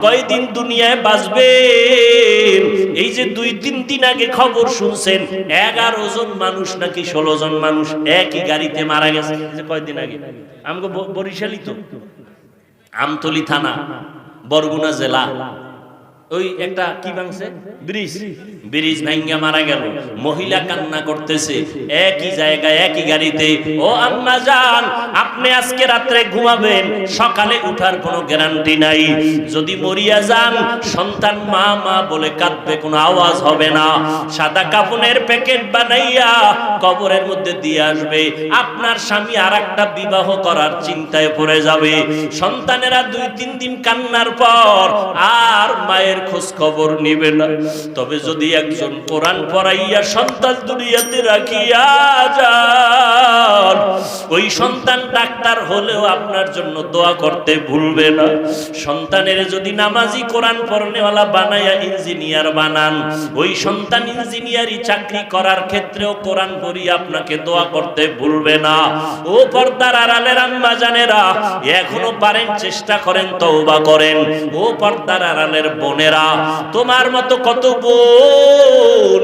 কয়দিন দুনিয়ায় বাঁচবেন? এই যে 2-3 দিন আগে খবর শুনছেন 11 জন মানুষ নাকি 16 জন মানুষ একই গাড়িতে মারা গেছে। কয়দিন আগে আমগো বরিশালী তো, আমতলী থানা, বরগুনা জেলা, ওই একটা কি ভাঙছে, ব্রিজ ভাঙ্গা মারা গেল। মহিলা কান্না করতেছে একই জায়গায় একই গাড়িতে। ও আম্মা জান, আপনি আজকে রাত্রে ঘুমাবেন, সকালে উঠার কোনো গ্যারান্টি নাই। যদি মরিয়া যান, সন্তান মা মা বলে কাঁদবে, কোনো আওয়াজ হবে না। সাদা কাফনের প্যাকেট বানাইয়া কবরের মধ্যে দিয়ে আসবে। আপনার স্বামী আরেকটা বিবাহ করার চিন্তায় পড়ে যাবে। সন্তানেরা 2-3 দিন কান্নার পর আর মায়ের খোঁজ খবর নিবে না। তবে যদি একজন কোরআন পড়াইয়া সন্তান দুনিয়াতে রাখিয়া যান, ওই সন্তান ডাক্তার হলেও আপনার জন্য দোয়া করতে ভুলবে না। সন্তানের যদি নামাজি কোরআন পড়নেওয়ালা বানাইয়া ইঞ্জিনিয়ার বানান, ওই সন্তান ইঞ্জিনিয়ারি চাকরি করার ক্ষেত্রেও কোরআন পড়িয়া আপনাকে দোয়া করতে ভুলবে না। ও পর্দার আড়ালের আম্মা জানেরা, এখনো পারেন চেষ্টা করেন, তওবা করেন। ও পর্দার আড়ালের বোনেরা, তোমার মতো কত বোন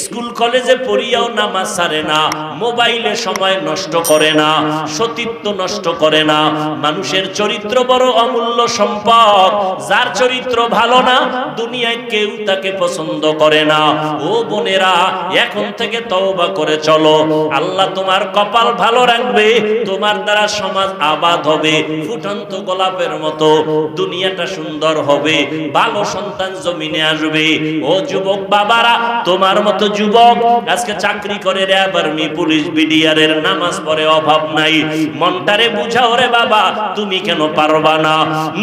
স্কুল কলেজে পড়িয়াও নামাজ ছাড়ে না, মোবাইলে সময় নষ্ট করে না, সতীত্ব নষ্ট করে না। মানুষের চরিত্র বড় অমূল্য সম্পদ। যার চরিত্র ভালো না, দুনিয়ায় কেউ তাকে পছন্দ করে না। ও বোনেরা, এখন থেকে তওবা করে চলো। আল্লাহ তোমার কপাল ভালো রাখবে, তোমার দ্বারা সমাজ আবাদ হবে, ফুটন্ত গোলাপের মতো দুনিয়াটা সুন্দর হবে, ভালো সন্তান জমিনে আসবে। ও যুবক বাবারা, তোমার মতো যুবক আজকে চাকরি করে, র্যাব, আর্মি, পুলিশ, বিডিআরের, নামাজ পড়ে, অভাব নাই। মনটারে বুঝাও রে বাবা, তুমি কেন পারবা না?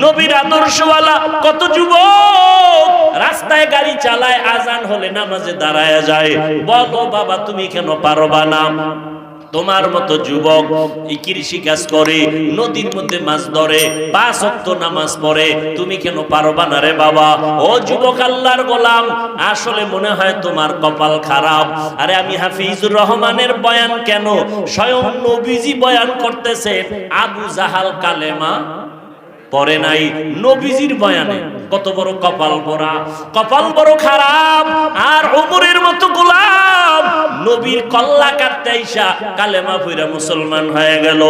নবীর আদর্শওয়ালা কত যুবক রাস্তায় গাড়ি চালায়, আজান হলে নামাজে দাঁড়ায় যায়। বলো বাবা, তুমি কেন পারবা না? তোমার মতো যুবক এই কৃষি কাজ করে, নদীর মধ্যে মাছ ধরে, 5 ওয়াক্ত নামাজ পড়ে, তুমি কেন পারবা না রে বাবা? ও যুবক আল্লাহর গোলাম, আসলে মনে হয় তোমার কপাল খারাপ। আরে আমি হাফিজুর রহমানের বয়ান কেন, স্বয়ং নবীজি বয়ান করতেছেন। আবু জাহাল কালেমা পড়ে নাই, নবীজির বয়ানে কত বড় কপাল পোড়া, কপাল বড় খারাপ। আর ওমরের মতো গোলাম নবীর কল্লা কাটতে আইসা কালেমা পড়া মুসলমান হয়ে গেল,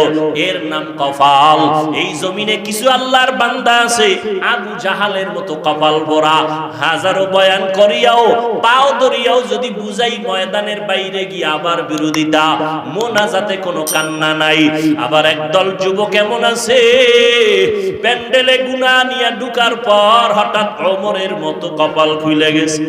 এর নাম কপাল। এই জমিনে কিছু আল্লাহর বান্দা আছে আবু জাহালের মতো কপাল পোড়া। হাজারো বয়ান করিয়াও, পাও ধরিয়াও যদি বুঝাই, ময়দানের বাইরে গিয়ে আবার বিরোধিতা, মোনাজাতে কোনো কান্না নাই। আবার একদল যুবক এমন আছে, প্যান্ডেলে গুনাহ নিয়ে ঢুকার পর হঠাৎ ওমরের মতো কপাল খুলে গেছে।